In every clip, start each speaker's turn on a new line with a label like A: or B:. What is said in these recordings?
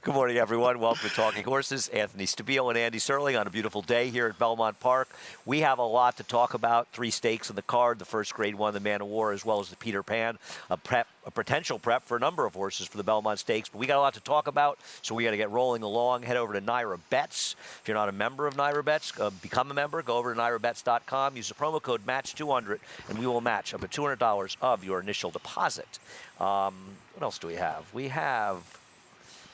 A: Good morning, everyone. Welcome to Talking Horses. Anthony Stabile and Andy Serling on a beautiful day here at Belmont Park. We have a lot to talk about. 3 stakes on the card. The first Grade 1, the Man of War, as well as the Peter Pan. A potential prep for a number of horses for the Belmont Stakes. But we got a lot to talk about, so we got to get rolling along. Head over to Naira Bets. If you're not a member of Naira Bets, become a member. Go over to nairabets.com. Use the promo code MATCH200, and we will match up to $200 of your initial deposit. What else do we have? We have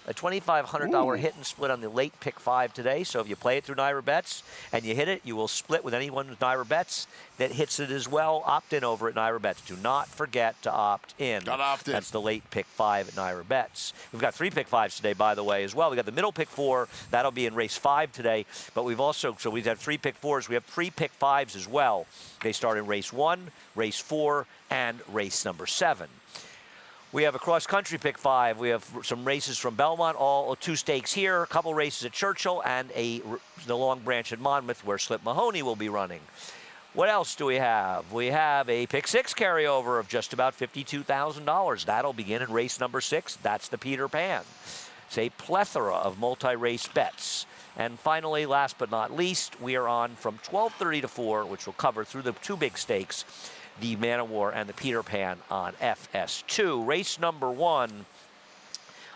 A: a $2,500 hit and split on the late pick 5 today. So if you play it through Naira Bets and you hit it, you will split with anyone with Naira Bets that hits it as well. Opt in over at Naira Bets. Do not forget to opt in.
B: Got to opt in.
A: That's the late pick 5 at Naira Bets. We've got 3 pick 5s today, by the way, as well. We got the middle pick 4. That'll be in race 5 today. But we've also, so we've had 3 pick 4s. We have 3 pick 5s as well. They start in race 1, race 4, and race number 7. We have a cross-country pick 5. We have some races from Belmont, all 2 stakes here, a couple races at Churchill, and the Long Branch at Monmouth, where Slip Mahoney will be running. What else do we have? We have a pick 6 carryover of just about $52,000. That'll begin in race number 6. That's the Peter Pan. It's a plethora of multi-race bets. And finally, last but not least, we are on from 12:30 to 4, which will cover through the 2 big stakes, the Man of War and the Peter Pan on FS2. Race number 1,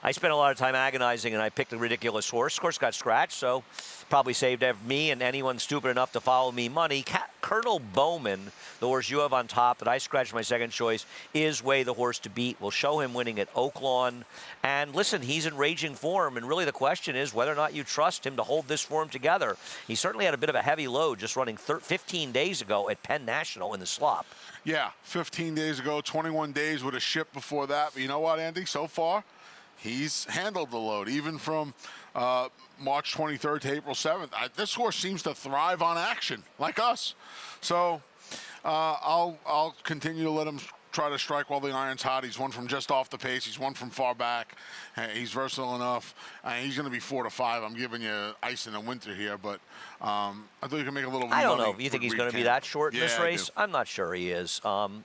A: I spent a lot of time agonizing, and I picked a ridiculous horse. Of course, got scratched, so probably saved me and anyone stupid enough to follow me money. Colonel Bowman, the horse you have on top that I scratched my second choice, is Way the horse to beat. We'll show him winning at Oaklawn. And listen, he's in raging form, and really the question is whether or not you trust him to hold this form together. He certainly had a bit of a heavy load just running 15 days ago at Penn National in the slop.
B: Yeah, 15 days ago, 21 days with a ship before that. But you know what, Andy? So far, he's handled the load, even from March 23rd to April 7th. This horse seems to thrive on action, like us. So I'll continue to let him try to strike while the iron's hot. He's won from just off the pace. He's won from far back. He's versatile enough. He's going to be 4 to 5. I'm giving you ice in the winter here, but I thought you could make a little.
A: I don't know. You think he's going to be that short in this race?
B: I do.
A: I'm not sure he is.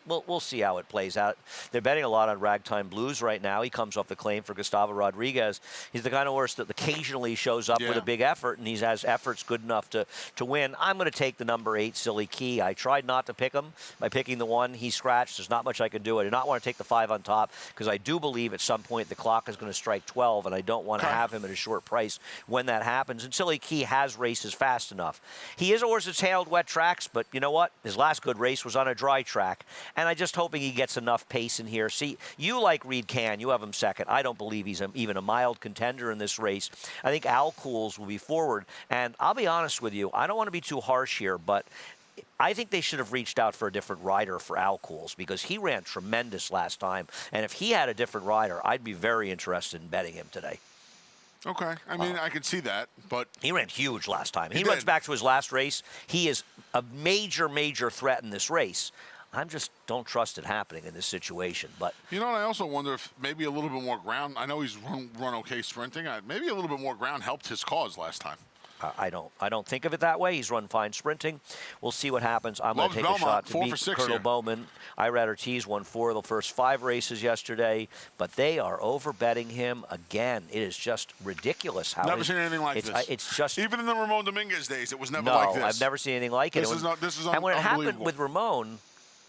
A: We'll see how it plays out. They're betting a lot on Ragtime Blues right now. He comes off the claim for Gustavo Rodriguez. He's the kind of horse that occasionally shows up with a big effort, and he has efforts good enough to win. I'm going to take the number 8, Silly Key. I tried not to pick him by picking the 1. He scratched. There's not much I can do. I do not want to take the 5 on top because I do believe at some point the clock is going to strike 12, and I don't want to have him at a short price when that happens. And Silly Key has races fast enough. He is a horse that's handled wet tracks, but you know what? His last good race was on a dry track, and I'm just hoping he gets enough pace in here. See, you like Reed Can. You have him second. I don't believe he's even a mild contender in this race. I think Al Cools will be forward, and I'll be honest with you. I don't want to be too harsh here, but I think they should have reached out for a different rider for Al Cools because he ran tremendous last time. And if he had a different rider, I'd be very interested in betting him today.
B: Okay. I mean, I could see that, but
A: he ran huge last time. He runs back to his last race. He is a major, major threat in this race. I just don't trust it happening in this situation. But
B: you know what? I also wonder if maybe a little bit more ground. I know he's run okay sprinting. Maybe a little bit more ground helped his cause last time.
A: I don't think of it that way. He's run fine sprinting. We'll see what happens. I'm going to take
B: Belmont,
A: a shot to
B: 4
A: beat
B: for 6
A: Colonel
B: here.
A: Bowman. Irad Ortiz won 4 of the first 5 races yesterday, but they are over betting him again. It is just ridiculous how
B: never seen anything like this.
A: It's just
B: even in the Ramon Dominguez days, it was never like this.
A: No, I've never seen anything like it.
B: This is
A: and when it happened with Ramon,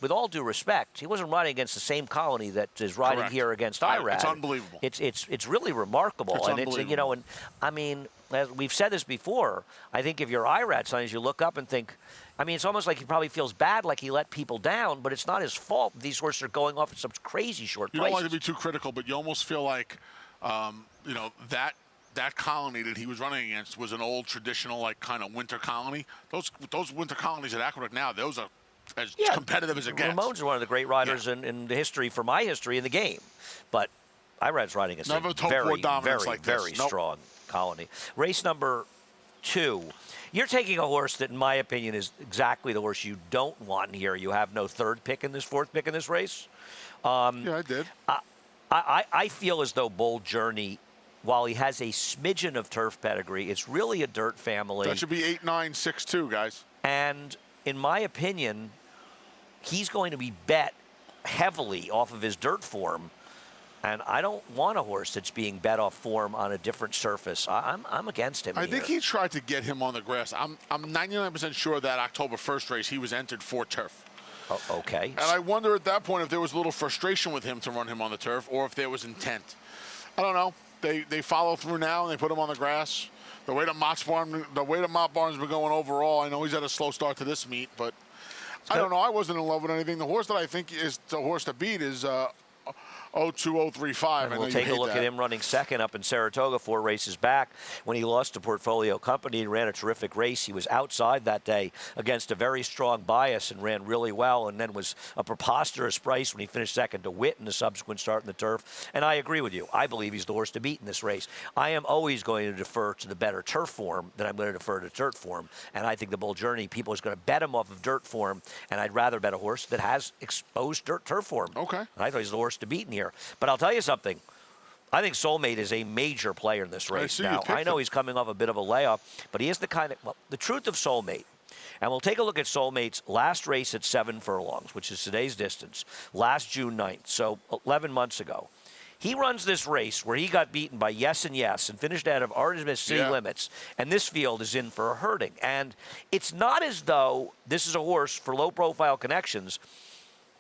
A: with all due respect, he wasn't riding against the same colony that is riding here against Irad.
B: It's unbelievable.
A: It's really remarkable.
B: It's unbelievable.
A: It's, you know, and I mean, as we've said this before, I think if you're Irad, sometimes you look up and think, I mean, it's almost like he probably feels bad, like he let people down, but it's not his fault. These horses are going off at some crazy short prices.
B: You don't like to be too critical, but you almost feel like, you know, that colony that he was running against was an old traditional, like, kind of winter colony. Those winter colonies at Aqueduct now, those are as competitive as it gets.
A: Ramon's one of the great riders in the history, for my history, in the game. But Irad's riding a very strong colony. Race number 2. You're taking a horse that, in my opinion, is exactly the horse you don't want here. You have no 3rd pick in this, 4th pick in this race.
B: Yeah, I did.
A: I feel as though Bold Journey, while he has a smidgen of turf pedigree, it's really a dirt family.
B: That should be 8-9-6-2, guys.
A: And in my opinion, he's going to be bet heavily off of his dirt form. And I don't want a horse that's being bet off form on a different surface. I'm against him.
B: I think he tried to get him on the grass. I'm 99% sure that October 1st race he was entered for turf.
A: Oh, okay.
B: And I wonder at that point if there was a little frustration with him to run him on the turf or if there was intent. I don't know. They follow through now and they put him on the grass. The way the Mott Barn's been going overall, I know he's had a slow start to this meet, but I don't know. I wasn't in love with anything. The horse that I think is the horse to beat is 02035.
A: And we'll take a look at him running second up in Saratoga 4 races back. When he lost to Portfolio Company and ran a terrific race, he was outside that day against a very strong bias and ran really well, and then was a preposterous price when he finished second to Witt in the subsequent start in the turf. And I agree with you. I believe he's the horse to beat in this race. I am always going to defer to the better turf form than I'm going to defer to dirt form. And I think the Bull Journey, people is going to bet him off of dirt form, and I'd rather bet a horse that has exposed dirt turf form.
B: Okay.
A: And I thought he's the horse to beat in here. But I'll tell you something. I think Soulmate is a major player in this race. Now, I know he's coming off a bit of a layoff, but he is the kind of, well, the truth of Soulmate, and we'll take a look at Soulmate's last race at 7 furlongs, which is today's distance, last June 9th, so 11 months ago. He runs this race where he got beaten by Yes and Yes and finished out of Artemis City Limits, and this field is in for a hurting. And it's not as though this is a horse for low-profile connections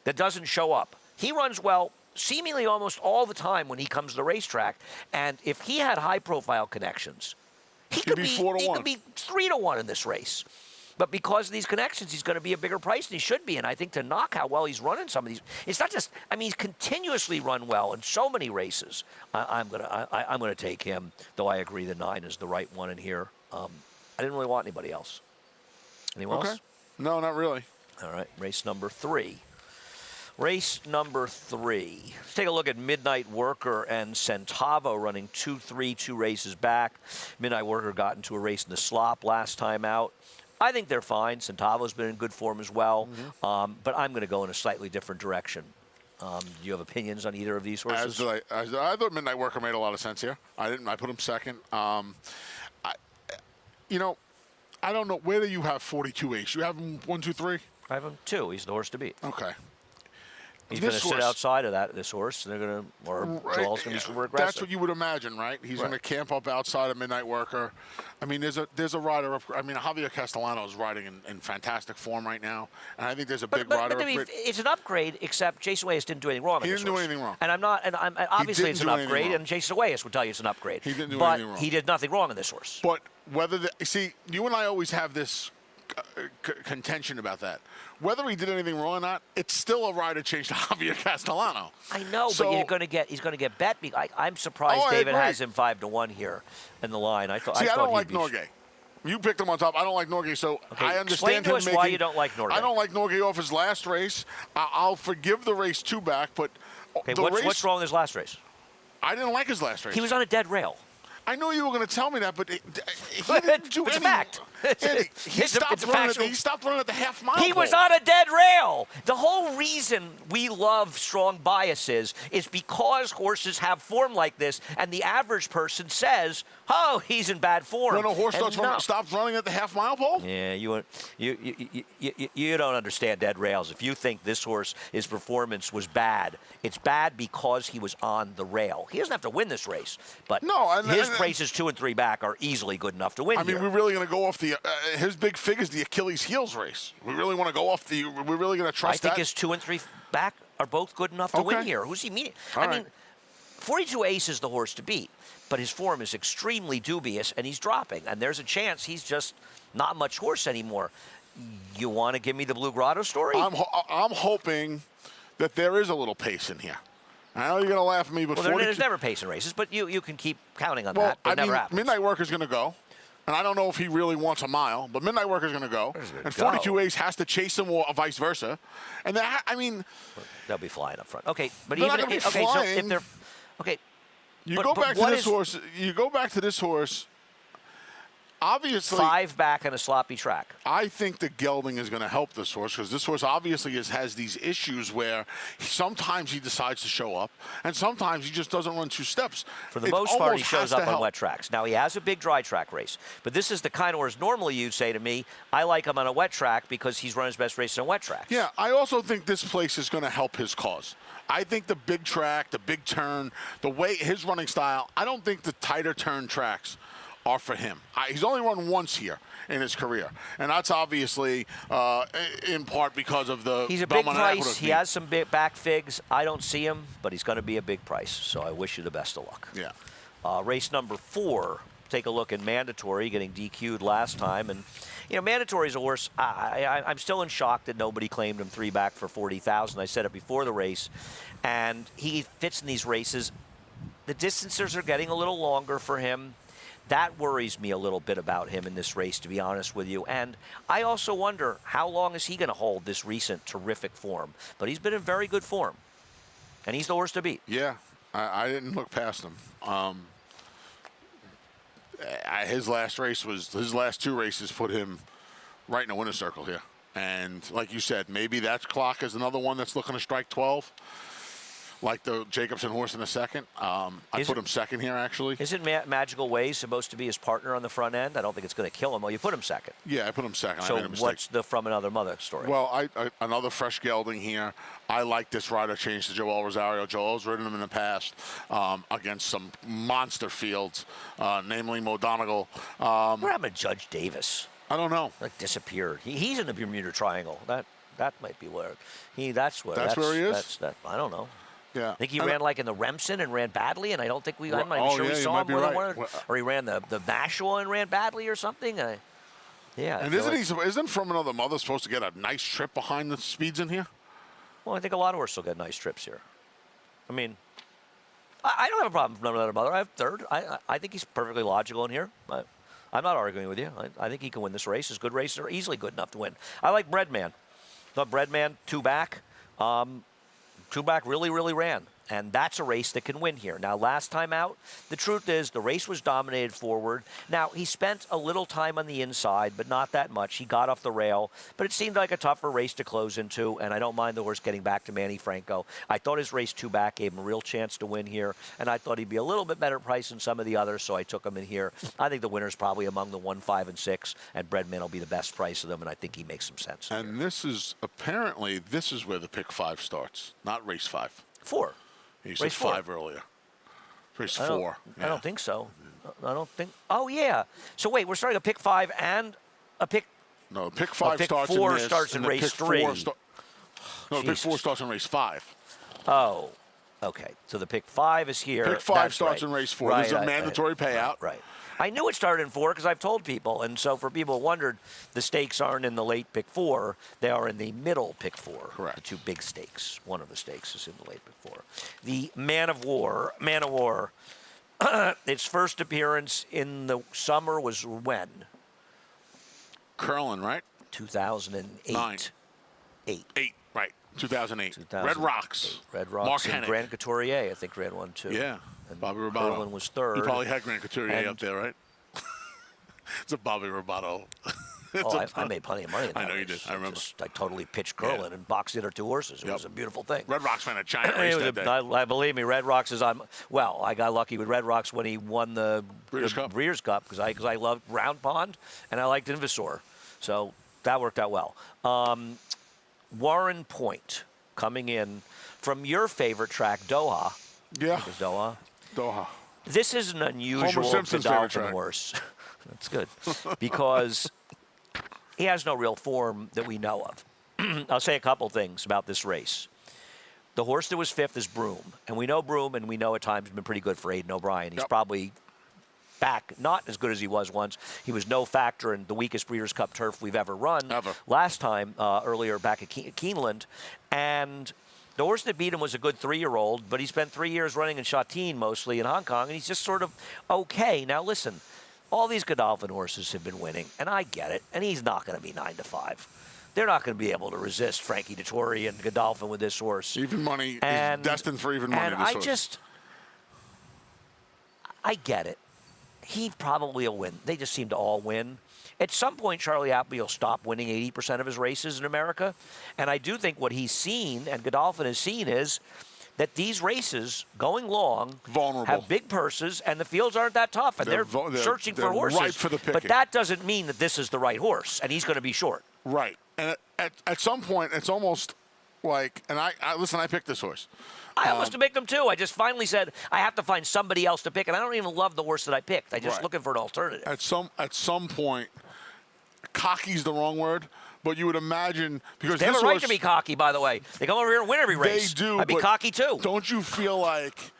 A: that doesn't show up. He runs well seemingly almost all the time when he comes to the racetrack. And if he had high-profile connections, he could be 4 to 1. He could be 3 to 1 in this race. But because of these connections, he's going to be a bigger price than he should be. And I think to knock how well he's running some of these, it's not just, I mean, he's continuously run well in so many races. I'm gonna take him, though I agree the 9 is the right one in here. I didn't really want anybody else. Anyone else?
B: No, not really.
A: All right, race number 3. Race number 3. Let's take a look at Midnight Worker and Centavo running 2-3, 2 races back. Midnight Worker got into a race in the slop last time out. I think they're fine. Centavo's been in good form as well. But I'm going to go in a slightly different direction. Do you have opinions on either of these horses?
B: I thought Midnight Worker made a lot of sense here. I didn't. I put him second. You know, I don't know. Where do you have 42 Ace? You have him 1, 2, 3?
A: I have him 2. He's the horse to beat.
B: Okay.
A: He's going to sit outside of this horse, and they're going to, or Joel's going to be super aggressive.
B: That's what you would imagine, right? He's going to camp up outside of Midnight Worker. I mean, there's a rider up. I mean, Javier Castellano is riding in fantastic form right now, and I think there's a big rider.
A: But it's an upgrade, except Jason Wayas didn't do anything wrong.
B: He didn't do anything wrong.
A: And I'm obviously it's an upgrade, and Jason Wayas would tell you it's an upgrade.
B: He didn't do anything wrong.
A: But he did nothing wrong in this horse.
B: But whether see, you and I always have this contention about that. Whether he did anything wrong or not, it's still a rider change to Javier Castellano.
A: I know, so, but he's going to get bet. I'm surprised David has him 5 to 1 here in the line. I
B: don't like Norgay. You picked him on top. I don't like Norgay, so I understand him making.
A: Why you don't like Norgay.
B: I don't like Norgay off his last race. I'll forgive the race 2 back, but
A: what's wrong with his last race?
B: I didn't like his last race.
A: He was on a dead rail.
B: I knew you were going to tell me that, but he didn't do
A: it's
B: anything.
A: a fact.
B: He stopped running at the half-mile
A: He was on a dead rail. The whole reason we love strong biases is because horses have form like this, and the average person says, "Oh, he's in bad form."
B: When a horse stops running at the half-mile pole?
A: Yeah, you don't understand dead rails. If you think this horse, his performance was bad, it's bad because he was on the rail. He doesn't have to win this race, but his races 2 and 3 back are easily good enough to win.
B: I mean, we're really going to go off his big figures, the Achilles heels race. We really want to go off we're really going to trust that.
A: I think his 2 and 3 back are both good enough to win here. Who's he meeting? I mean, 42 Ace is the horse to beat, but his form is extremely dubious, and he's dropping. And there's a chance he's just not much horse anymore. You want to give me the Blue Grotto story?
B: I'm hoping that there is a little pace in here. I know you're going to laugh at me, but
A: there's never pace in races, but you can keep counting on that. It never happens.
B: Midnight Worker's going to go. And I don't know if he really wants a mile, but Midnight Worker's going to go. And 42 Ace has to chase him or vice versa. And
A: they'll be flying up front. Okay, but
B: they're not going to be flying.
A: So if they're
B: you go back to this horse. You go back to this horse. obviously
A: 5 back and a sloppy track.
B: I think the gelding is going to help this horse because this horse obviously has these issues where sometimes he decides to show up and sometimes he just doesn't run 2 steps.
A: For the
B: It
A: most part, he
B: almost
A: shows
B: has to
A: up on
B: help.
A: wet tracks. Now, he has a big dry track race, but this is the kind of horse normally you'd say to me, I like him on a wet track because he's run his best races on wet tracks.
B: Yeah, I also think this place is going to help his cause. I think the big track, the big turn, the way his running style, I don't think the tighter turn tracks are for him. He's only run once here in his career, and that's obviously in part because of the
A: He's a big
B: Belmont
A: price.
B: Aqueduct
A: He
B: meet.
A: has some big back figs. I don't see him, but he's going to be a big price, so I wish you the best of luck.
B: Yeah.
A: Race number 4, take a look at Mandatory, getting DQ'd last time. And, you know, Mandatory is a horse, I'm still in shock that nobody claimed him 3 back for $40,000. I said it before the race. And he fits in these races. The distances are getting a little longer for him. That worries me a little bit about him in this race, to be honest with you. And I also wonder, how long is he going to hold this recent terrific form? But he's been in very good form. And he's the horse to beat.
B: Yeah, I didn't look past him. His last 2 races put him right in the winner's circle here. And like you said, maybe that clock is another one that's looking to strike 12. Like the Jacobson horse in the second. I put him second here, actually.
A: Isn't Magical Ways supposed to be his partner on the front end? I don't think it's going to kill him. Well, you put him second.
B: Yeah, I put him second.
A: So
B: I made a mistake.
A: what's the From Another Mother story?
B: Well, another fresh gelding here. I like this rider change to Joel Rosario. Joel's ridden him in the past against some monster fields, namely Mo Donegal.
A: What happened to Judge Davis?
B: I don't know.
A: Like disappeared. He's in the Bermuda Triangle. That might be where
B: That's where he is?
A: I don't know.
B: Yeah.
A: I think he ran like in the Remsen and ran badly, and I don't think I'm not even
B: oh,
A: sure
B: yeah,
A: we
B: you
A: saw
B: might
A: him
B: be
A: with
B: right.
A: one, or he ran the Nashua and ran badly or something. Yeah.
B: And isn't From Another Mother supposed to get a nice trip behind the speeds in here?
A: Well, I think a lot of horses will get nice trips here. I mean, I don't have a problem with From Another Mother. I have third. I think he's perfectly logical in here. I'm not arguing with you. I think he can win this race. His good races are easily good enough to win. I like Breadman. Thought Breadman 2 back. 2 back really, really ran. And that's a race that can win here. Now, last time out, the truth is the race was dominated forward. Now, he spent a little time on the inside, but not that much. He got off the rail, but it seemed like a tougher race to close into, and I don't mind the horse getting back to Manny Franco. I thought his race 2 back gave him a real chance to win here, and I thought he'd be a little bit better priced than some of the others, so I took him in here. I think the winner's probably among the 1, 5, and 6, and Breadman will be the best price of them, and I think he makes some sense.
B: And this is where the pick 5 starts, not race 5.
A: 4.
B: You said
A: Race 4.
B: 5 earlier. Race 4.
A: I don't think so. I don't think. Oh, yeah. So wait, we're starting a pick 5 and a pick.
B: No, pick 5
A: pick
B: starts
A: 4
B: in this,
A: starts in
B: and then
A: race
B: pick
A: 3.
B: No, pick 4 starts in race 5.
A: Oh, okay. So the pick 5 is here.
B: Pick 5
A: That's
B: starts
A: right.
B: in race 4.
A: Right,
B: This is a
A: right,
B: mandatory payout.
A: Right. I knew it started in 4 because I've told people. And so for people who wondered, the stakes aren't in the late pick 4. They are in the middle pick 4.
B: Correct.
A: The 2 big stakes. One of the stakes is in the late pick 4. The Man of War, its first appearance in the summer was when?
B: Curlin, right?
A: 2008.
B: 9.
A: 8.
B: 2008.
A: 2008.
B: Red Rocks.
A: Red Rocks.
B: Mark
A: And
B: Hennig.
A: Grant Couturier, I think, ran one too.
B: Yeah.
A: And
B: Bobby Robato.
A: Curlin was third.
B: You probably had Grant Couturier
A: And-
B: up there, right? It's a Bobby Robato.
A: I made plenty of money in that
B: I know you
A: race.
B: did. I remember.
A: I totally pitched Curlin and boxed the other 2 horses. It
B: Yep.
A: was a beautiful thing.
B: Red Rocks ran a giant race that day.
A: I believe me, Red Rocks is on. Well, I got lucky with Red Rocks when he won the Breeders' Cup because I loved Round Pond and I liked Invasor, so that worked out well. Warren Point coming in from your favorite track, Doha.
B: Yeah.
A: I think it's Doha.
B: Doha.
A: This is an unusual
B: Simpson's favorite
A: Godolphin
B: track.
A: horse. That's good because he has no real form that we know of. I'll say a couple things about this race. The horse that was 5th is Broom, and we know Broom, and we know at times has been pretty good for Aidan O'Brien. He's probably back, not as good as he was once. He was no factor in the weakest Breeders' Cup turf we've ever run.
B: Ever.
A: Last time, earlier back at Keeneland, and the horse that beat him was a good 3-year-old, but he spent 3 years running in Châtine mostly in Hong Kong, and he's just sort of okay. Now listen, all these Godolphin horses have been winning, and I get it, and he's not going to be 9-5. They're not going to be able to resist Frankie Dettori and Godolphin with this horse.
B: Even money
A: And-
B: is destined for even money.
A: And
B: this
A: I
B: horse.
A: just, I get it. he probably will win. They just seem to all win. At some point, Charlie Appleby will stop winning 80% of his races in America. And I do think what he's seen, and Godolphin has seen, is that these races going long
B: vulnerable,
A: have big purses, and the fields aren't that tough, and they're searching for horses.
B: Ripe for the picking.
A: But that doesn't mean that this is the right horse, and he's going to be short.
B: Right. And at some point, it's almost like, and I listen, I picked this horse.
A: I almost picked him too. I just finally said I have to find somebody else to pick, and I don't even love the horse that I picked. I'm just looking for an alternative.
B: At some point, cocky's the wrong word, but you would imagine because
A: they have
B: this
A: a right
B: horse,
A: to be cocky. By the way, they come over here and win every race.
B: They do.
A: I'd be cocky too.
B: Don't you feel like?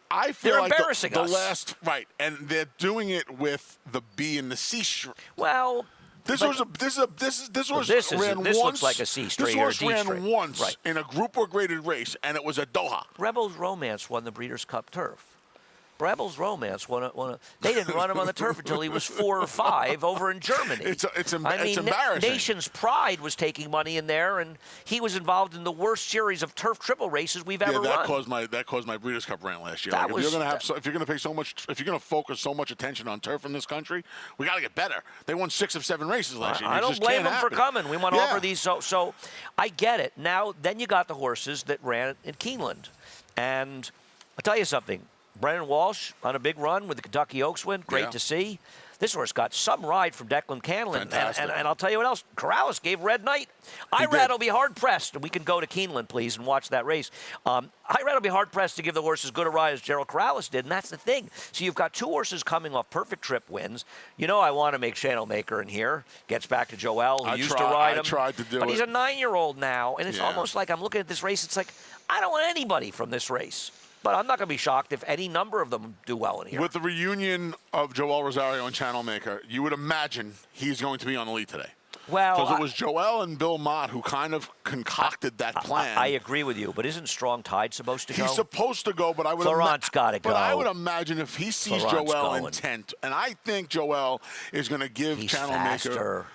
B: I feel
A: they're
B: like
A: embarrassing
B: the
A: us.
B: last right, and they're doing it with the B and the C string.
A: Well.
B: This horse ran once.
A: This looks like a C
B: This
A: string
B: horse
A: or a D
B: ran
A: string.
B: once in a group or graded race, and it was a Doha.
A: Rebels Romance won the Breeders' Cup Turf. Rebels Romance won a. They didn't run him on the turf until he was 4 or 5 over in Germany.
B: It's embarrassing.
A: Nation's Pride was taking money in there, and he was involved in the worst series of turf triple races we've ever run.
B: That caused my Breeders' Cup rant last year.
A: If
B: you're going to focus so much attention on turf in this country, we got to get better. They won 6 of 7 races last year.
A: I don't blame them for coming. We want to offer these. So I get it. Now, then you got the horses that ran in Keeneland, and I'll tell you something. Brennan Walsh on a big run with the Kentucky Oaks win. Great to see. This horse got some ride from Declan Canlin. And I'll tell you what else. Corrales gave Red Knight. Irad will be hard-pressed. And we can go to Keeneland, please, and watch that race. Irad will be hard-pressed to give the horse as good a ride as Gerald Corrales did, and that's the thing. So you've got 2 horses coming off perfect trip wins. You know I want to make Channel Maker in here. Gets back to Joel, who used to ride him.
B: I tried to do
A: but
B: it.
A: He's a 9-year-old now, and it's almost like I'm looking at this race. It's like, I don't want anybody from this race. But I'm not going to be shocked if any number of them do well in here.
B: With the reunion of Joel Rosario and Channel Maker, you would imagine he's going to be on the lead today.
A: Well,
B: because it was Joel and Bill Mott who kind of concocted that plan.
A: I agree with you, but isn't Strong Tide supposed to go?
B: He's supposed to go, but I would
A: Florent's got to go.
B: But I would imagine if he sees Joel intent, and I think Joel is going to give Channel Maker.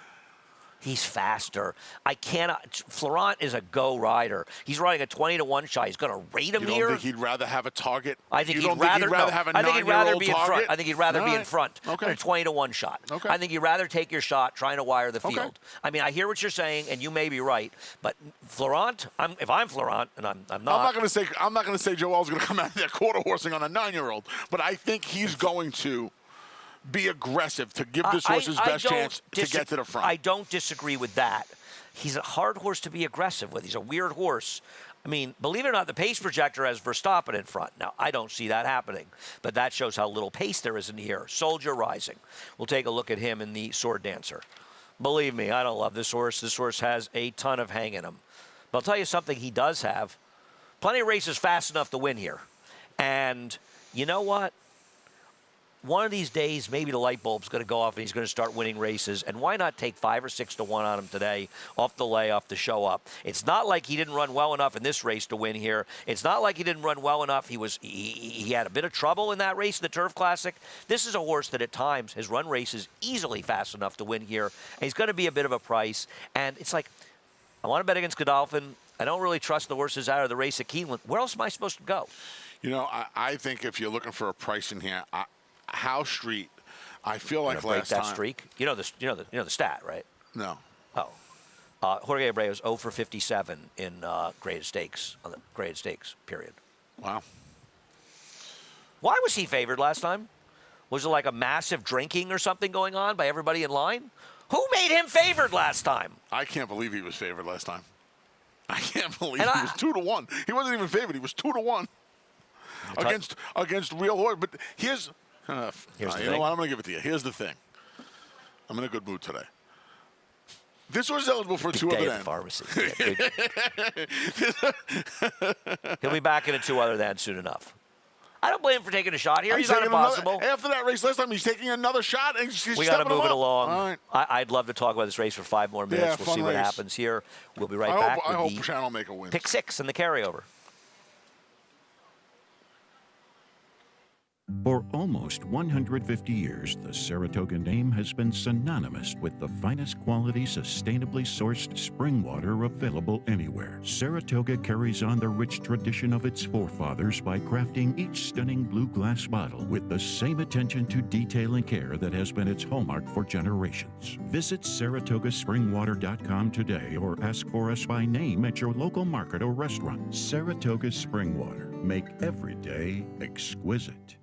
A: He's faster. I cannot. Florent is a go rider. He's riding a 20-to-1 shot. He's going to rate him here.
B: You don't think he'd rather have a target?
A: I think
B: he'd rather have a 9-year-old
A: be in front. I think he'd rather be in front.
B: Okay.
A: A 20-to-1 shot.
B: Okay.
A: I think you'd rather take your shot trying to wire the field.
B: Okay.
A: I mean, I hear what you're saying, and you may be right. But Florent, if I'm Florent, and I'm not.
B: I'm not going to say Joel's going to come out there quarter horsing on a 9-year-old, but I think he's going to be aggressive to give this horse his best chance to get to the front.
A: I don't disagree with that. He's a hard horse to be aggressive with. He's a weird horse. I mean, believe it or not, the pace projector has Verstappen in front. Now, I don't see that happening, but that shows how little pace there is in here. Soldier Rising. We'll take a look at him in the Sword Dancer. Believe me, I don't love this horse. This horse has a ton of hang in him. But I'll tell you something he does have. Plenty of races fast enough to win here. And you know what? One of these days, maybe the light bulb's going to go off and he's going to start winning races. And why not take 5 or 6 to 1 on him today, off the lay, off the show up? It's not like he didn't run well enough in this race to win here. It's not like he didn't run well enough. He had a bit of trouble in that race, the Turf Classic. This is a horse that at times has run races easily fast enough to win here. And he's going to be a bit of a price. And it's like, I want to bet against Godolphin. I don't really trust the horses out of the race at Keeneland. Where else am I supposed to go?
B: You know, I think if you're looking for a price in here, Howe Street, I feel like last time.
A: Break that streak. You know the stat, right?
B: No.
A: Oh. Jorge Abreu's 0 for 57 in graded stakes on the graded stakes period.
B: Wow.
A: Why was he favored last time? Was it like a massive drinking or something going on by everybody in line? Who made him favored last time?
B: I can't believe he was favored last time. I can't believe he was 2 to 1. He wasn't even favored. He was 2 to 1 against real horse. But here's. You know what? I'm going to give it to you. Here's the thing. I'm in a good mood today. This was eligible for a 2 other than.
A: Pharmacy. He'll be back in a 2 other than soon enough. I don't blame him for taking a shot here. He's not impossible.
B: After that race last time, he's taking another shot. And
A: we got to move it along.
B: All right.
A: I'd love to talk about this race for 5 more minutes. We'll see what happens here. We'll be right back.
B: I hope Channel Maker wins.
A: Pick 6 in the carryover.
C: For almost 150 years, the Saratoga name has been synonymous with the finest quality, sustainably sourced spring water available anywhere. Saratoga carries on the rich tradition of its forefathers by crafting each stunning blue glass bottle with the same attention to detail and care that has been its hallmark for generations. Visit SaratogaSpringwater.com today or ask for us by name at your local market or restaurant. Saratoga Spring Water. Make every day exquisite.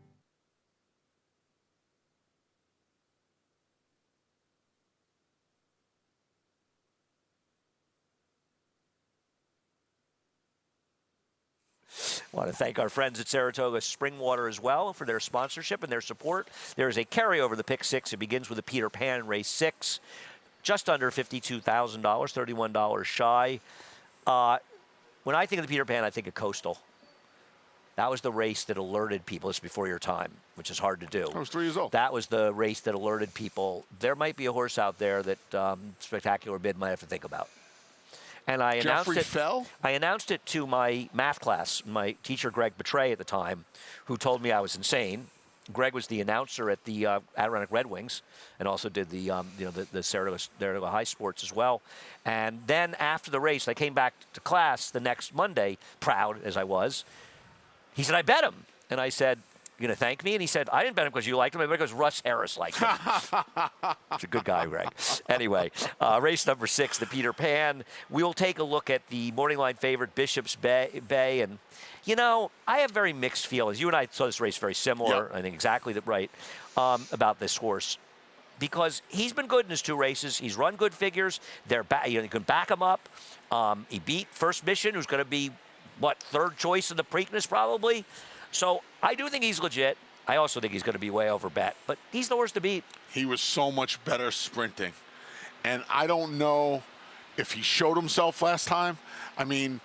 A: I want to thank our friends at Saratoga Spring Water as well for their sponsorship and their support. There is a carryover the Pick 6. It begins with a Peter Pan in race 6, just under $52,000, $31 shy. When I think of the Peter Pan, I think of Coastal. That was the race that alerted people. This is before your time, which is hard to do.
B: I was 3 years old.
A: That was the race that alerted people. There might be a horse out there that Spectacular Bid might have to think about. And I announced
B: Jeffrey
A: it.
B: Fell?
A: I announced it to my math class, my teacher Greg Betray at the time, who told me I was insane. Greg was the announcer at the Adirondack Red Wings, and also did the the Saratoga High Sports as well. And then after the race, I came back to class the next Monday, proud as I was. He said, "I bet him," and I said, "You gonna thank me?" And he said, "I didn't bet him because you liked him. I bet because Russ Harris liked him." He's a good guy, Greg. Anyway, race number 6, the Peter Pan. We'll take a look at the morning line favorite, Bishop's Bay. And, you know, I have very mixed feelings. You and I saw this race very similar,
B: Yep.
A: I think exactly right, about this horse. Because he's been good in his 2 races. He's run good figures. You can back him up. He beat First Mission, who's going to be, third choice in the Preakness probably. So I do think he's legit. I also think he's going to be way over bet, but he's the horse to beat.
B: He was so much better sprinting. And I don't know if he showed himself last time. I mean,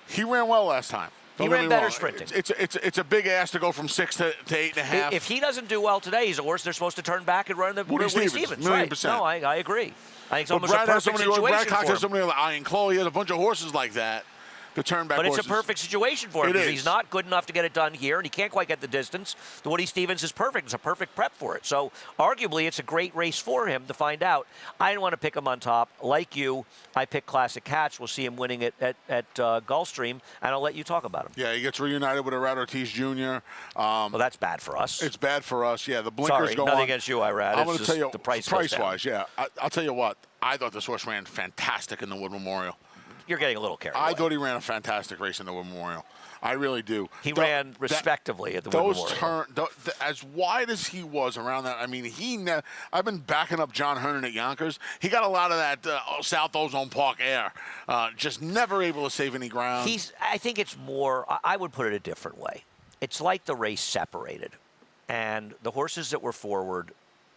B: he ran well last time.
A: He ran better sprinting.
B: It's a big ask to go from 6 to 8.5.
A: If he doesn't do well today, he's a horse they're supposed to turn back and run the
B: Woody Stevens, million percent.
A: No, I agree. I think it's almost
B: Brad
A: a
B: has
A: perfect
B: somebody,
A: situation
B: Brad Cox
A: for
B: has
A: him.
B: somebody like Iron Chloe. He has a bunch of horses like that. The turn back
A: But it's
B: horses.
A: a perfect situation for him
B: It
A: because
B: is.
A: he's not good enough to get it done here, and he can't quite get the distance. The Woody Stevens is perfect. It's a perfect prep for it. So arguably, it's a great race for him to find out. I didn't want to pick him on top. Like you, I picked Classic Catch. We'll see him winning it at Gulfstream, and I'll let you talk about him.
B: Yeah, he gets reunited with Irad Ortiz Jr.
A: Well, that's bad for us.
B: It's bad for us. Yeah, the blinkers
A: Sorry,
B: go
A: nothing
B: on.
A: against you, Irad.
B: I'm
A: It's
B: going to
A: just
B: tell you,
A: the price goes down.
B: price-wise, yeah. I'll tell you what. I thought this horse ran fantastic in the Wood Memorial.
A: You're getting a little carried away.
B: I thought he ran a fantastic race in the Wood Memorial. I really do.
A: He ran respectively at the Wood
B: those
A: Memorial.
B: as wide as he was around that. I mean, I've been backing up John Hernan at Yonkers. He got a lot of that South Ozone Park air. Just never able to save any ground.
A: I think it's more. I would put it a different way. It's like the race separated, and the horses that were forward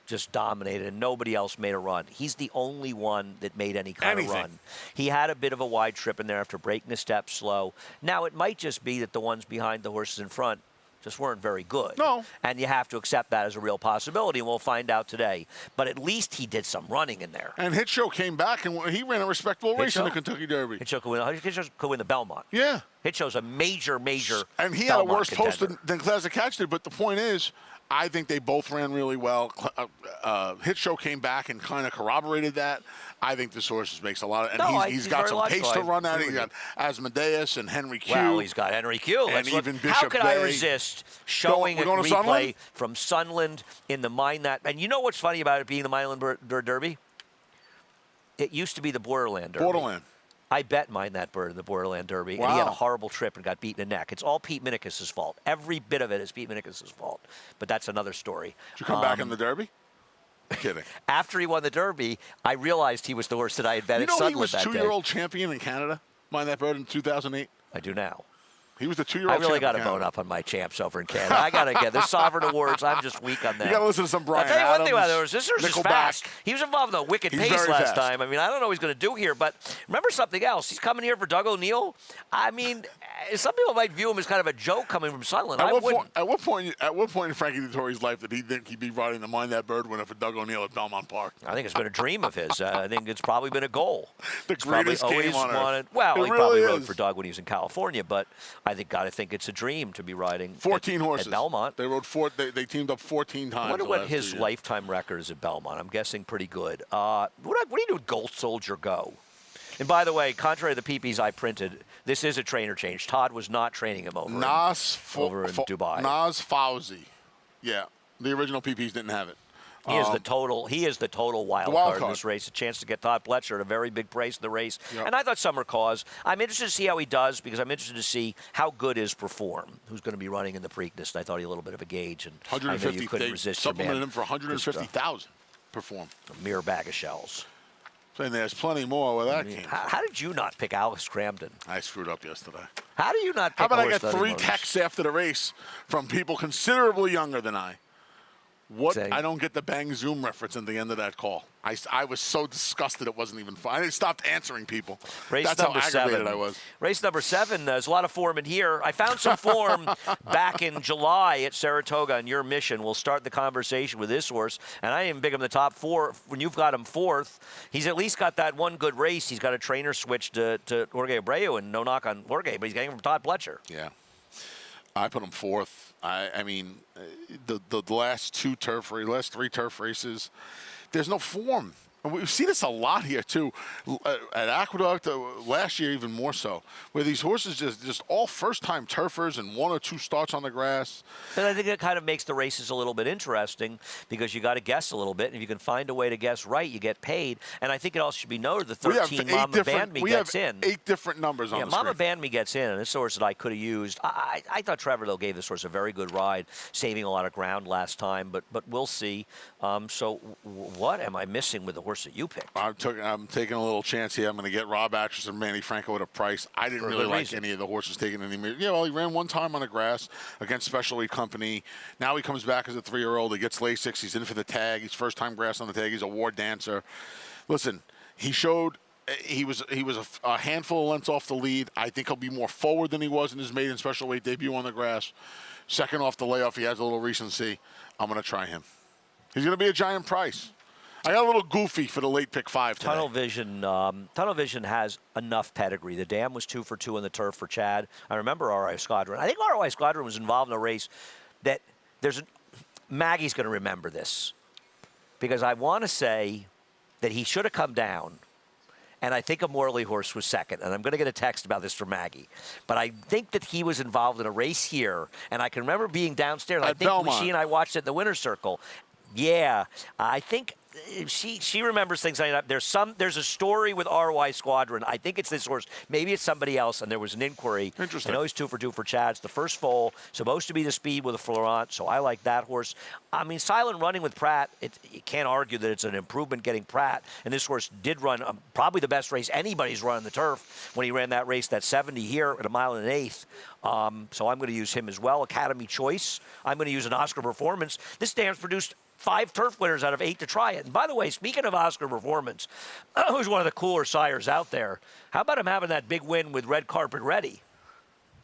A: just dominated, and nobody else made a run. He's the only one that made any kind of run. He had a bit of a wide trip in there after breaking a step slow. Now, it might just be that the ones behind the horses in front just weren't very good.
B: No.
A: And you have to accept that as a real possibility, and we'll find out today. But at least he did some running in there.
B: And Hit Show came back, and he ran a respectable race in the
A: Show?
B: Kentucky Derby.
A: Hitchcock could win the Belmont.
B: Yeah.
A: Hitchcock's a major
B: And he had a
A: Belmont
B: worse post
A: contender.
B: than Classic Catch did, but the point is, I think they both ran really well. Hit Show came back and kind of corroborated that. I think this horse makes a lot of, and he's got
A: very
B: some
A: logical.
B: pace to run at.
A: agree
B: He's
A: with
B: got Asmodeus and Henry Q.
A: Well, he's got Henry Q.
B: And
A: Let's look.
B: even
A: How
B: Bishop
A: could I
B: Bay.
A: resist showing a
B: We're going to
A: replay
B: Sunland?
A: from Sunland in the Mind That? And you know what's funny about it being the Mineland Derby? It used to be the Borderland Derby.
B: Borderland.
A: I bet Mind That Bird in the Borderland Derby, and he had a
B: Wow.
A: horrible trip and got beaten in the neck. It's all Pete Minikis' fault. Every bit of it is Pete Minikis' fault. But that's another story.
B: Did you come back in the Derby? Kidding.
A: After he won the Derby, I realized he was the horse that I had bet
B: You
A: at
B: know he
A: Sunland
B: was
A: that day.
B: two-year-old champion in Canada? Mind That Bird in 2008?
A: I do now.
B: He was the
A: I
B: two-year-old
A: really got
B: champion.
A: to bone up on my champs over in Canada. I got to get the Sovereign Awards. I'm just weak on that.
B: You got to listen to some Brian
A: I'll tell you one thing about
B: Adams,
A: this horse is
B: Nickelback.
A: fast. He was involved in a wicked
B: He's
A: pace
B: very
A: last
B: fast.
A: time. I mean, I don't know what he's going to do here, but remember something else. He's coming here for Doug O'Neill. I mean, some people might view him as kind of a joke coming from Sunland. I wouldn't.
B: At what point in Frankie Dettori's life did he think he'd be riding the Mind That Bird winner for Doug O'Neill at Belmont Park?
A: I think it's been a dream of his. I think it's probably been a goal.
B: The
A: He's probably
B: greatest game
A: always
B: on earth.
A: wanted. Well,
B: It
A: he probably
B: really
A: rode
B: is.
A: for Doug when he was in California, but I think it's a dream to be riding
B: 14
A: at
B: horses.
A: Belmont.
B: They rode they teamed up 14 times.
A: I wonder
B: the
A: what
B: last
A: his
B: 2 years.
A: lifetime record is at Belmont. I'm guessing pretty good. What do you do with Gold Soldier Go? And by the way, contrary to the PPs I printed, this is a trainer change. Todd was not training him over in Dubai.
B: Nas Fauzi. Yeah, the original PPs didn't have it.
A: He is the total wild card in this race. A chance to get Todd Pletcher at a very big price in the race.
B: Yep.
A: And I thought Summer Cause. I'm interested to see how he does because I'm interested to see how good is Perform, who's going to be running in the Preakness. And I thought he had a little bit of a gauge. And
B: 150.
A: I know you couldn't resist your man.
B: Supplemented him for 150,000. Perform.
A: A mere bag of shells.
B: And there's plenty more where that came.
A: How did you not pick Alex Cramden?
B: I screwed up yesterday.
A: How do you not pick
B: How about I
A: horse
B: got 3
A: Study Motors?
B: texts after the race from people considerably younger than I? What?
A: Saying-
B: I don't get the Bang Zoom reference at the end of that call. I was so disgusted it wasn't even fun. I stopped answering people.
A: Race
B: That's
A: number
B: how aggravated
A: 7.
B: I was.
A: Race number 7. There's a lot of form in here. I found some form back in July at Saratoga on Your Mission. We'll start the conversation with this horse. And I didn't even pick him in the top 4. When you've got him 4th, he's at least got that one good race. He's got a trainer switch to Jorge Abreu, and no knock on Jorge, but he's getting from Todd Pletcher.
B: Yeah. I put him 4th. I mean, the last 3 turf races, there's no form. And we see this a lot here, too. At Aqueduct, last year even more so, where these horses just all first-time turfers and 1 or 2 starts on the grass.
A: And I think it kind of makes the races a little bit interesting because you got to guess a little bit. And if you can find a way to guess right, you get paid. And I think it also should be noted the 13 Mama Band Me gets in.
B: 8 different numbers on the
A: Mama
B: screen.
A: Band Me gets in, and this horse that I could have used. I thought Trevor, though, gave this horse a very good ride, saving a lot of ground last time. But we'll see. So what am I missing with the horse that you picked?
B: I'm taking a little chance here. I'm going to get Rob Actress and Manny Franco at a price. I didn't really like any of the horses taking any. Yeah, well, he ran one time on the grass against Special Weight Company. Now he comes back as a 3-year-old. He gets Lasix. He's in for the tag. He's first-time grass on the tag. He's a war dancer. Listen, he showed he was a handful of lengths off the lead. I think he'll be more forward than he was in his maiden special weight debut on the grass. Second off the layoff, he has a little recency. I'm going to try him. He's going to be a giant price. I got a little goofy for the late pick 5 today.
A: Tunnel Vision has enough pedigree. The dam was 2 for 2 in the turf for Chad. I remember ROI Squadron. I think ROI Squadron was involved in a race that Maggie's going to remember this because I want to say that he should have come down. And I think a Morley horse was second. And I'm going to get a text about this from Maggie. But I think that he was involved in a race here. And I can remember being downstairs. I think
B: Belmont.
A: she and I watched it in the winner's circle. Yeah, I think she remembers things. There's a story with ROI Squadron. I think it's this horse. Maybe it's somebody else. And there was an inquiry.
B: Interesting.
A: I know he's 2 for 2 for Chad. It's the first foal. Supposed to be the speed with a Florent. So I like that horse. I mean, Silent Running with Pratt. You can't argue that it's an improvement getting Pratt. And this horse did run probably the best race anybody's run on the turf when he ran that race, that 70 here at 1 1/8 miles. So I'm going to use him as well. Academy Choice. I'm going to use an Oscar Performance. This dam's produced 5 turf winners out of 8 to try it. And by the way, speaking of Oscar Performance, who's one of the cooler sires out there? How about him having that big win with Red Carpet Ready?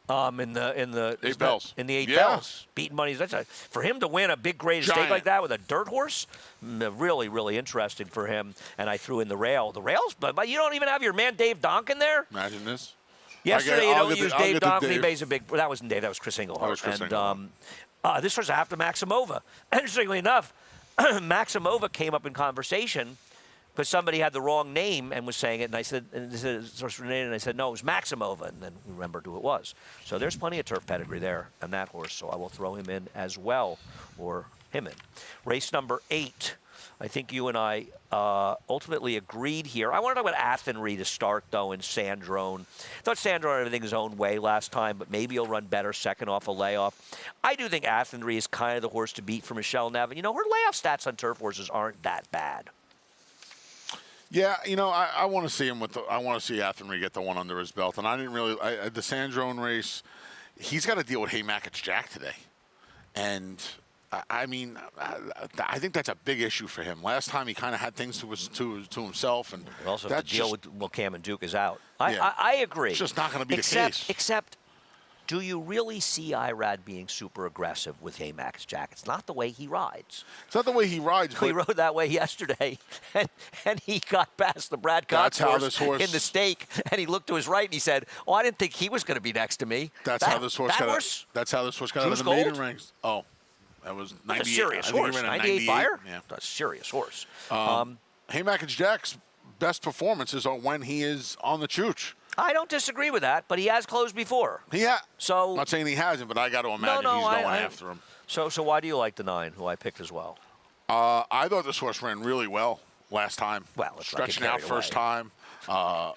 A: In the
B: 8 bells.
A: In the 8
B: Yeah.
A: bells, beating money. For him to win a big grade stake
B: Giant.
A: like that with a dirt horse, really, really interesting for him. And I threw in the rail. The rails, but you don't even have your man Dave Donkin there.
B: Imagine this.
A: Yesterday, you
B: I'll
A: don't
B: get
A: use
B: I'll
A: Dave
B: get to
A: Donkin. He
B: Dave.
A: pays a big. That wasn't Dave. That was Chris Englehart.
B: That was Chris Englehart.
A: This was after Maximova. Interestingly enough, Maximova came up in conversation because somebody had the wrong name and was saying it, and I said, and I said, no, it was Maximova, and then we remembered who it was. So there's plenty of turf pedigree there on that horse, so I will throw him in as well, or him in. Race number 8. I think you and I ultimately agreed here. I want to talk about Athenry to start, though, in Sandrone. Thought Sandrone had everything his own way last time, but maybe he'll run better second off a layoff. I do think Athenry is kind of the horse to beat for Michelle Nevin. You know, her layoff stats on turf horses aren't that bad.
B: Yeah, you know, I want to see him I want to see Athenry get the one under his belt, and I didn't really. The Sandrone race, he's got to deal with Haymacket's Jack today, and. I mean, I think that's a big issue for him. Last time he kind of had things to himself, and
A: We also have to deal with Cam and Duke is out.
B: Yeah.
A: I agree.
B: It's just not going to be the case.
A: Except do you really see Irad being super aggressive with Haymax Jack? It's not the way he rides.
B: It's not the way he rides,
A: He
B: but
A: rode that way yesterday, and he got past the Brad Cox
B: That's how this horse-
A: in the stake, and he looked to his right and he said, "Oh, I didn't think he was going to be next to me."
B: that's how this horse
A: that
B: got out.
A: horse,
B: That's how this horse got out of
A: Drew's
B: the maiden
A: Gold?
B: ranks. Oh, that was
A: that's
B: 98.
A: a serious
B: I think he
A: horse.
B: ran a
A: 98 buyer.
B: Yeah.
A: That's a serious horse.
B: Haymax Jack's best performances are when he is on the chooch.
A: I don't disagree with that, but he has closed before.
B: I'm not saying he hasn't, but I got to imagine
A: no,
B: he's going
A: I-
B: after him.
A: So why do you like the 9, who I picked as well?
B: I thought this horse ran really well last time.
A: Well, let's not get
B: stretching out
A: carried
B: first
A: away.
B: time,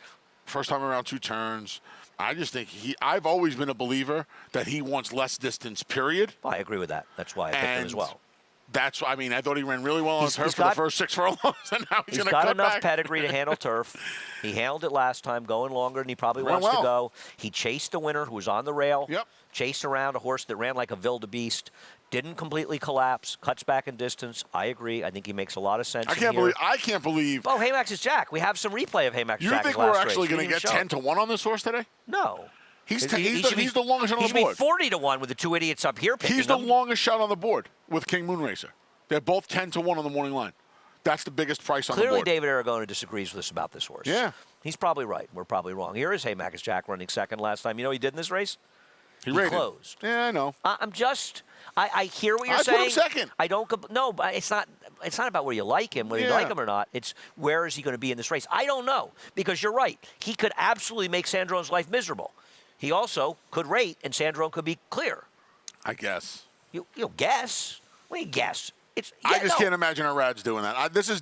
B: first time around 2 turns. I just think I've always been a believer that he wants less distance. Period.
A: I agree with that. That's why I picked him as well.
B: That's, I mean, I thought he ran really well on
A: He's-
B: turf
A: he's
B: for the
A: got-
B: first 6 furlongs, and now he's
A: He's
B: going to
A: got
B: cut
A: enough
B: back.
A: pedigree to handle turf. He handled it last time, going longer than he probably
B: Ran
A: wants to
B: well.
A: go. He chased the winner, who was on the rail.
B: Yep.
A: Chased around a horse that ran like a wildebeest. Didn't completely collapse. Cuts back in distance. I agree. I think he makes a lot of sense.
B: I
A: in
B: can't
A: here.
B: believe. I can't believe.
A: Oh, Haymax is Jack. We have some replay of Haymax
B: You
A: Jack's
B: think
A: last
B: we're actually
A: race.
B: going to
A: He
B: get
A: didn't show.
B: 10-1 on this horse today?
A: No.
B: He's
A: He should be-
B: the longest shot on
A: He
B: the
A: should be
B: board.
A: 40-1 with the 2 idiots up here picking
B: He's the
A: him.
B: longest shot on the board with King Moonracer. They're both 10-1 on the morning line. That's the biggest price on
A: Clearly,
B: the board.
A: David Aragona disagrees with us about this horse.
B: Yeah.
A: He's probably right. We're probably wrong. Here is Haymax Jack running second last time. You know what he did in this race?
B: He
A: He
B: rated.
A: closed.
B: Yeah, I know.
A: I'm just. I hear what you're
B: I put
A: saying.
B: him second.
A: I don't. No, but it's not. It's not about where you like him, whether you
B: Yeah.
A: like him or not. It's where is he going to be in this race? I don't know, because you're right. He could absolutely make Sandrone's life miserable. He also could rate, and Sandrone could be clear.
B: I guess.
A: You'll guess. What do you guess? It's.
B: I
A: yeah,
B: just
A: no.
B: can't imagine Arad's doing that. This is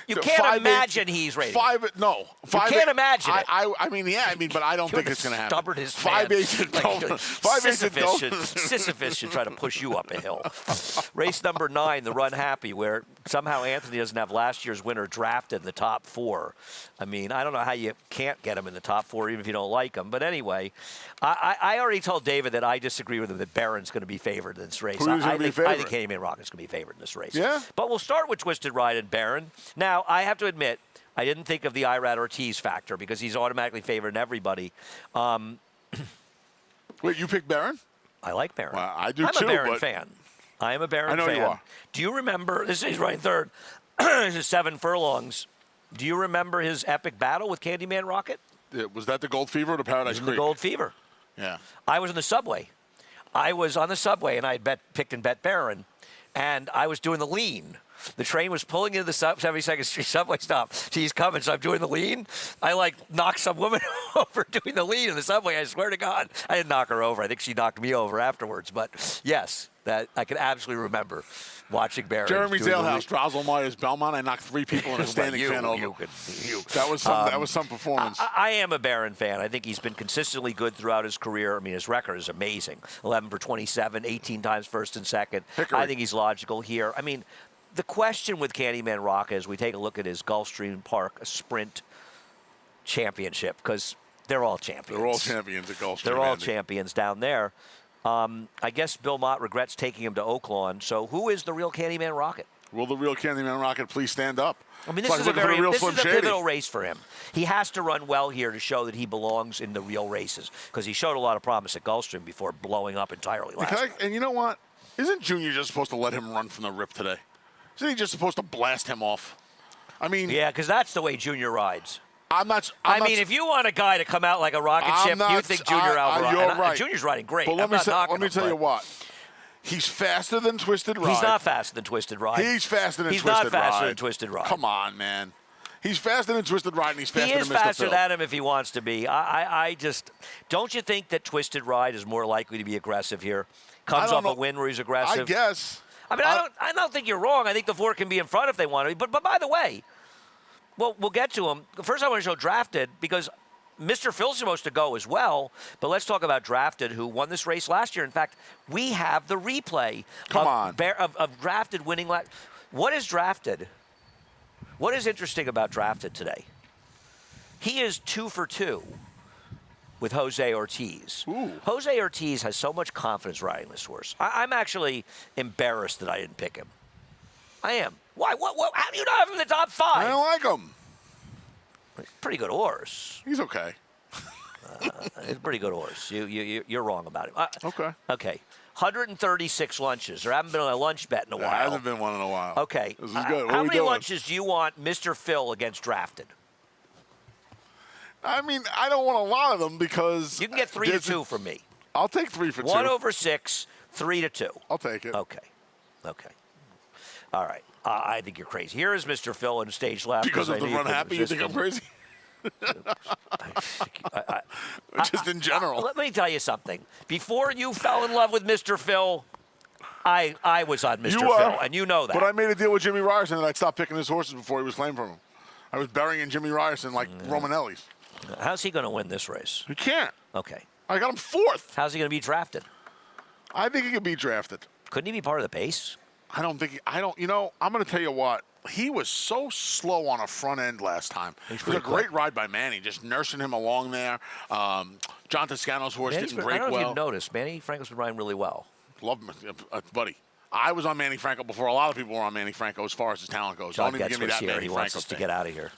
A: You can't imagine he's rated.
B: No.
A: You can't imagine it.
B: I mean, yeah. I mean, but I don't
A: You're
B: think it's going to happen.
A: stubbornest
B: 5/8 at
A: fan.
B: Dover. 5/8 at
A: Sisyphus
B: Dover.
A: Sisyphus should try to push you up a hill. Race number 9, the Run Happy, where somehow Anthony doesn't have last year's winner drafted in the top 4. I mean, I don't know how you can't get him in the top 4, even if you don't like him. But anyway, I already told David that I disagree with him that Barron's going to be favored in this race.
B: Who's gonna
A: I
B: be
A: think
B: favored?
A: Candyman Rocket's going to be favored in this race.
B: Yeah?
A: But we'll start with Twisted Ride and Barron. Now, I have to admit, I didn't think of the Irad Ortiz factor because he's automatically favored in everybody.
B: Wait, you picked Barron?
A: I like Barron.
B: Well, I do
A: I'm
B: too,
A: a Barron
B: but-
A: fan. I am a Barron
B: I know
A: fan.
B: you are.
A: Do you remember, this is right third, this is 7 furlongs. Do you remember his epic battle with Candyman Rocket?
B: Was that the Gold Fever or the Paradise
A: In
B: Creek?
A: the Gold Fever.
B: Yeah.
A: I was in the subway. I was on the subway, and I had picked and bet Barron, and I was doing the lean. The train was pulling into the 72nd Street subway stop. He's coming, so I'm doing the lean. I, knocked some woman over doing the lean in the subway. I swear to God. I didn't knock her over. I think she knocked me over afterwards. But, yes, that I can absolutely remember watching Barron.
B: Jeremy
A: doing the
B: Zalehouse, Drosselmeyer's Belmont. I knocked 3 people in a
A: lean.
B: standing fan over. That was some performance.
A: I am a Barron fan. I think he's been consistently good throughout his career. I mean, his record is amazing. 11 for 27, 18 times first and second.
B: Hickory.
A: I think he's logical here. I mean, the question with Candyman Rocket as we take a look at his Gulfstream Park Sprint Championship, because they're all champions.
B: They're all champions at Gulfstream.
A: They're all
B: Andy.
A: champions down there. I guess Bill Mott regrets taking him to Oaklawn. So who is the real Candyman Rocket?
B: Will the real Candyman Rocket please stand up?
A: I mean,
B: It's
A: this
B: like
A: is a
B: looking for the real
A: this
B: Slim
A: is a
B: Shady.
A: pivotal race for him. He has to run well here to show that he belongs in the real races, because he showed a lot of promise at Gulfstream before blowing up entirely last year.
B: And you know what? Isn't Junior just supposed to let him run from the rip today? Isn't he just supposed to blast him off? I mean,
A: Yeah, because that's the way Junior rides.
B: I'm not.
A: I mean, if you want a guy to come out like a rocket
B: I'm
A: ship,
B: not-
A: you think Junior Alvarado.
B: You're
A: and
B: right.
A: Junior's riding great.
B: But
A: I'm
B: let me
A: not
B: say,
A: knocking
B: let me
A: him,
B: tell you
A: but
B: what. He's faster than Twisted Ride.
A: He's not faster than Twisted Ride.
B: He's faster than
A: He's
B: Twisted
A: not faster
B: Ride.
A: than Twisted Ride.
B: Come on, man. He's faster than Twisted Ride, and he's faster
A: He is
B: than Mr.
A: faster
B: Phil.
A: than him if he wants to be. I just don't you think that Twisted Ride is more likely to be aggressive here? Comes
B: don't
A: off
B: know.
A: a win where he's aggressive.
B: I guess.
A: I mean, I don't think you're wrong. I think the 4 can be in front if they want to. But by the way, well, we'll get to him. First, I want to show Drafted, because Mr. Phil's supposed to go as well. But let's talk about Drafted, who won this race last year. In fact, we have the replay of Drafted winning last. What is Drafted? What is interesting about Drafted today? He is 2 for 2 with Jose Ortiz.
B: Ooh.
A: Jose Ortiz has so much confidence riding this horse. I'm actually embarrassed that I didn't pick him. I am. Why? What? How do you not have him in the top 5?
B: I don't like him.
A: Pretty good horse.
B: He's okay.
A: It's a pretty good horse. You're wrong about it.
B: Okay.
A: Okay. 136 lunches. There haven't been a lunch bet in a
B: There
A: while.
B: hasn't been one in a while.
A: Okay.
B: This is good. What
A: How
B: are we
A: many
B: doing?
A: lunches do you want Mr. Phil against Drafted?
B: I mean, I don't want a lot of them because
A: You can get 3 to
B: there's a-
A: 2 from me.
B: I'll take 3 for 2.
A: 1 over 6, 3 to 2.
B: I'll take it.
A: Okay. All right. I think you're crazy. Here is Mr. Phil in stage left.
B: Because of
A: I
B: the
A: know you
B: run
A: couldn't
B: happy, you think I'm
A: resist
B: crazy?
A: him.
B: Just in general.
A: Let me tell you something. Before you fell in love with Mr. Phil, I was on Mr.
B: You
A: Phil,
B: were,
A: and you know that.
B: But I made a deal with Jimmy Ryerson that I'd stop picking his horses before he was claimed from him. I was burying Jimmy Ryerson like Romanelli's.
A: How's he going to win this race?
B: He can't.
A: Okay.
B: I got him 4th.
A: How's he going to be drafted?
B: I think he could be drafted.
A: Couldn't he be part of the pace?
B: I don't think. You know, I'm going to tell you what. He was so slow on a front end last time. It was a
A: pretty
B: great
A: quick.
B: ride by Manny, just nursing him along there. John Toscano's horse
A: Manny's
B: didn't
A: been- I
B: break
A: don't know if
B: well.
A: you've noticed. Manny Franco's been riding really well.
B: Love him, buddy. I was on Manny Franco before a lot of people were on Manny Franco as far as his talent goes.
A: John
B: Don't even give me
A: Getzler's
B: that
A: here.
B: Manny
A: He wants
B: Franco
A: us to
B: thing.
A: get out of here.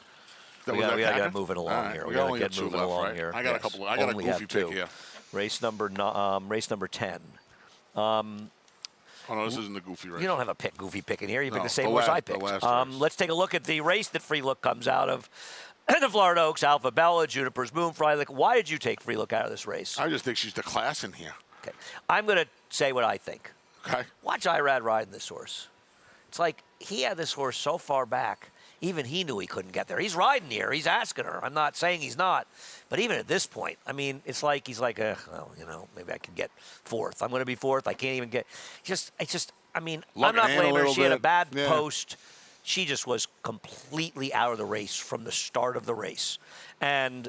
B: That
A: We
B: was
A: got
B: that
A: to
B: packet?
A: get moving along
B: All right,
A: here.
B: we
A: We got to
B: only
A: get
B: got 2
A: moving
B: left,
A: along
B: right?
A: here.
B: I got a
A: Yes.
B: couple. I got a
A: Only
B: goofy
A: have
B: pick
A: 2.
B: here.
A: Race number 10.
B: Oh no, this isn't the goofy race.
A: You don't have a goofy pick in here. You pick
B: No,
A: the same
B: the
A: horse I
B: last- the
A: picked.
B: last race.
A: Let's take a look at the race that Free Look comes out of. The Florida Oaks, Alpha Bella, Juniper's Moon, Freilich. Why did you take Free Look out of this race?
B: I just think she's the class in here.
A: Okay. I'm going to say what I think.
B: Okay.
A: Watch Irad riding this horse. It's like he had this horse so far back, even he knew he couldn't get there. He's riding here. He's asking her. I'm not saying he's not. But even at this point, I mean, it's like he's like, well, you know, maybe I can get 4th. I'm going to be 4th. I can't even get. I mean, I'm
B: Lugging
A: not
B: in a
A: blaming her.
B: little
A: She had a
B: bit.
A: bad
B: Yeah.
A: post. She just was completely out of the race from the start of the race. And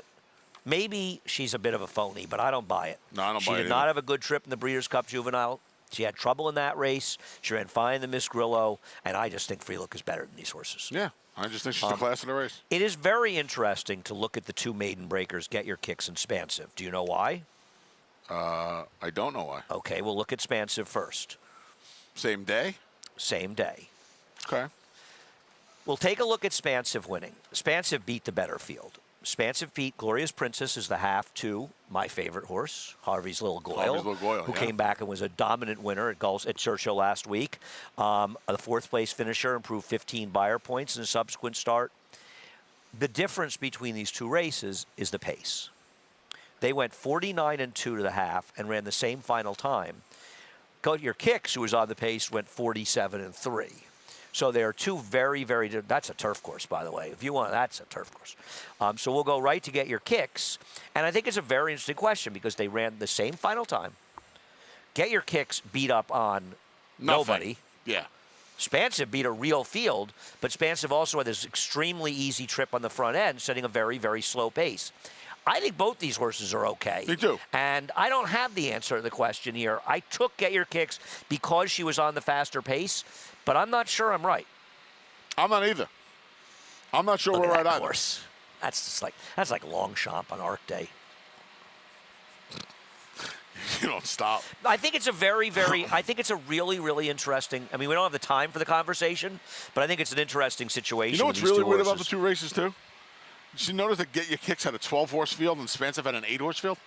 A: maybe she's a bit of a phony, but I don't buy it.
B: No, I don't
A: She
B: buy it
A: did not
B: either.
A: have a good trip in the Breeders' Cup Juvenile. She had trouble in that race. She ran fine in the Miss Grillo, and I just think Free Look is better than these horses.
B: Yeah, I just think she's the class of the race.
A: It is very interesting to look at the 2 maiden breakers, Get Your Kicks and Spansive. Do you know why?
B: I don't know why.
A: Okay, we'll look at Spansive first.
B: Same day.
A: Same day.
B: Okay.
A: We'll take a look at Spansive winning. Spansive beat the better field. Spansive beat Glorious Princess is the half to my favorite horse, Harvey's Little Goyle,
B: Harvey's Little Goyle,
A: who
B: yeah.
A: came back and was a dominant winner at Churchill last week. The 4th place finisher, improved 15 buyer points in a subsequent start. The difference between these 2 races is the pace. They went 49-2 to the half and ran the same final time. Get Your Kicks, who was on the pace, went 47-3. So there are 2 very, very – that's a turf course, by the way. If you want – that's a turf course. So we'll go right to Get Your Kicks. And I think it's a very interesting question because they ran the same final time. Get Your Kicks beat up on nobody.
B: Yeah.
A: Spansive beat a real field, but Spansive also had this extremely easy trip on the front end, setting a very, very slow pace. I think both these horses are okay.
B: They do.
A: And I don't have the answer to the question here. I took Get Your Kicks because she was on the faster pace, but I'm not sure I'm right.
B: I'm not either. I'm not sure
A: Look
B: we're
A: at
B: right
A: that
B: either.
A: course. That's like Longchamp on Arc Day.
B: You don't stop.
A: I think it's a I think it's a really, really interesting. I mean, we don't have the time for the conversation, but I think it's an interesting situation.
B: You know
A: with
B: what's
A: these
B: really
A: 2
B: weird about the
A: horses.
B: 2 races, too? Did you notice that Get Your Kicks had a 12-horse field and Spansive had an 8-horse field?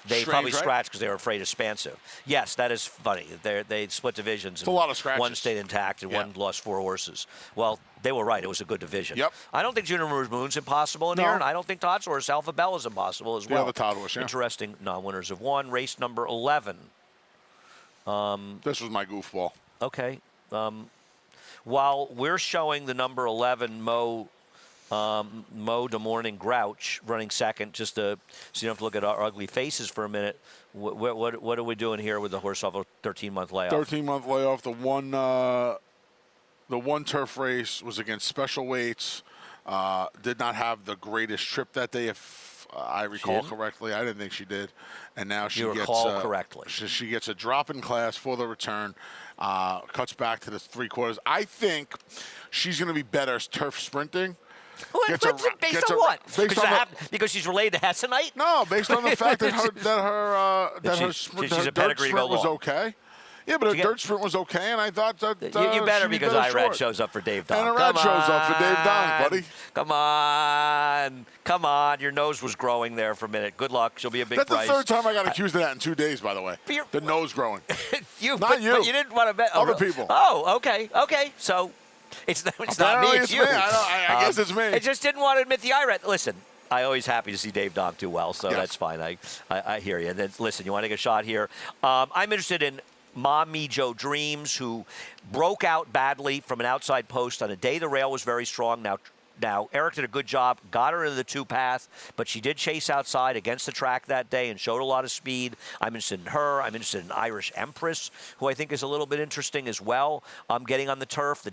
A: They
B: Strange,
A: probably
B: right?
A: scratched because they were afraid of Spansive. Yes, that is funny. They split divisions.
B: It's a lot of scratches.
A: One stayed intact and
B: Yeah.
A: one lost 4 horses. Well, they were right. It was a good division.
B: Yep.
A: I don't think Juniper's Moon's impossible in
B: No.
A: here, and I don't think Todd's horse, Alpha Bell, is impossible as
B: The
A: well.
B: other Todd horse, yeah.
A: Interesting non-winners of 1. Race number 11.
B: This was my goofball.
A: Okay. While we're showing the number 11, Mo De Morning Grouch running second, just so you don't have to look at our ugly faces for a minute. What are we doing here with the horse off a 13-month layoff?
B: 13-month layoff. The one turf race was against special weights. Did not have the greatest trip that day, if I recall
A: didn't?
B: correctly. I didn't think she did. And now she
A: You
B: gets
A: recall correctly.
B: She gets a drop in class for the return. Cuts back to the 3/4. I think she's going to be better turf sprinting.
A: Based
B: gets
A: on
B: a-
A: what?
B: based on
A: Because she's related to Hessenite?
B: No, based on the fact that her
A: She's a
B: dirt
A: pedigree to go
B: sprint was
A: long.
B: okay. Yeah, but a
A: You
B: dirt sprint was okay, and I thought that
A: You better
B: she'd be
A: because
B: better
A: Irad
B: short.
A: shows up for Dave Donk.
B: And Irad shows up for Dave Donk, buddy.
A: Come on. Your nose was growing there for a minute. Good luck. She'll be a big
B: That's
A: price.
B: the third time I got accused of that in 2 days, by the way.
A: But you're-
B: The nose growing.
A: you,
B: Not
A: but,
B: you.
A: But you didn't want to bet.
B: Other
A: really?
B: people.
A: Oh, okay. So it's not me.
B: Apparently
A: It's
B: it's
A: you.
B: me. I guess it's me.
A: I just didn't want to admit the Irad. Listen. I always happy to see Dave Donk do well, so
B: Yes.
A: that's fine. I hear you. And then, listen, you want to take a shot here? I'm interested in Mommy Joe Dreams, who broke out badly from an outside post on a day the rail was very strong. Now, Eric did a good job, got her into the 2-path, but she did chase outside against the track that day and showed a lot of speed. I'm interested in her. I'm interested in Irish Empress, who I think is a little bit interesting as well. Getting on the turf.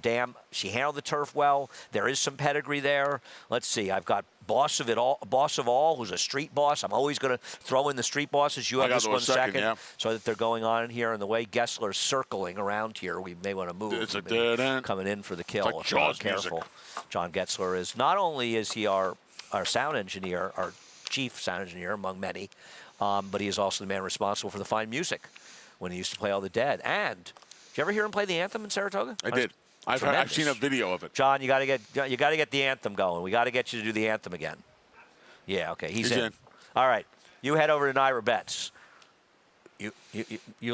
A: She handled the turf well. There is some pedigree there. Let's see. I've got Boss of All, who's a street boss. I'm always going to throw in the street bosses. You have
B: got
A: this
B: those
A: one
B: second,
A: second,
B: yeah.
A: so that they're going on in here. And the way Gessler's circling around here, we may want to move.
B: It's a
A: We've been
B: dead end.
A: coming in for the kill.
B: It's like Jaws
A: Careful.
B: music.
A: John Getzler is not only is he our sound engineer, our chief sound engineer among many, but he is also the man responsible for the fine music when he used to play All the Dead. And did you ever hear him play the anthem in Saratoga?
B: I did. I've seen a video of it.
A: John, you got to get the anthem going. We got to get you to do the anthem again. Yeah, okay, he's in. All right, you head over to Naira Bets. You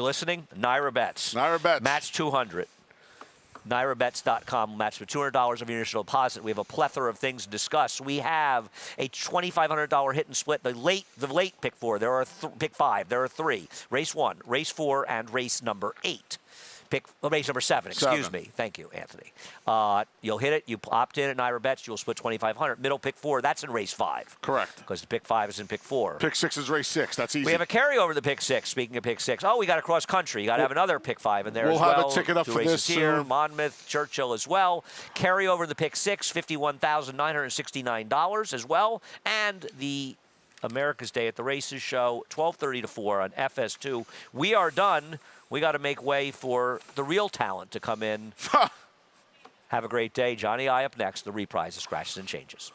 A: listening? Naira Bets.
B: Naira Bets.
A: Match 200. NairaBets.com will match with $200 of your initial deposit. We have a plethora of things to discuss. We have a $2,500 hit and split. The late pick 4. There are pick 5. There are 3. Race 1, race 4, and race number 8. Race number 7. Excuse me. Thank you, Anthony. You'll hit it. You opt in at Naira Bets. You'll split $2,500. Middle pick 4. That's in race 5.
B: Correct.
A: Because the pick 5 is in pick 4.
B: Pick 6 is race 6. That's easy.
A: We have a carryover to pick 6. Speaking of pick 6, we got a cross country. You got to have another pick 5 in there
B: We'll
A: as well.
B: have a ticket up
A: 2
B: for
A: races
B: this
A: here,
B: soon.
A: Monmouth, Churchill as well. Carryover to the pick 6, $51,969 as well, and the America's Day at the Races show, 12:30 to 4 on FS2. We are done. We got to make way for the real talent to come in. Have a great day. Johnny I up next. The reprise of Scratches and Changes.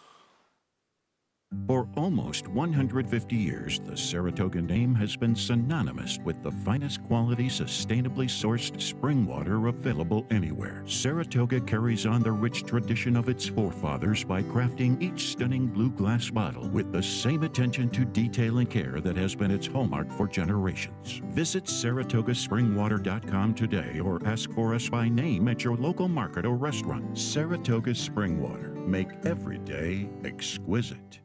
C: For almost 150 years, the Saratoga name has been synonymous with the finest quality, sustainably sourced spring water available anywhere. Saratoga carries on the rich tradition of its forefathers by crafting each stunning blue glass bottle with the same attention to detail and care that has been its hallmark for generations. Visit SaratogaSpringwater.com today or ask for us by name at your local market or restaurant. Saratoga Spring Water. Make every day exquisite.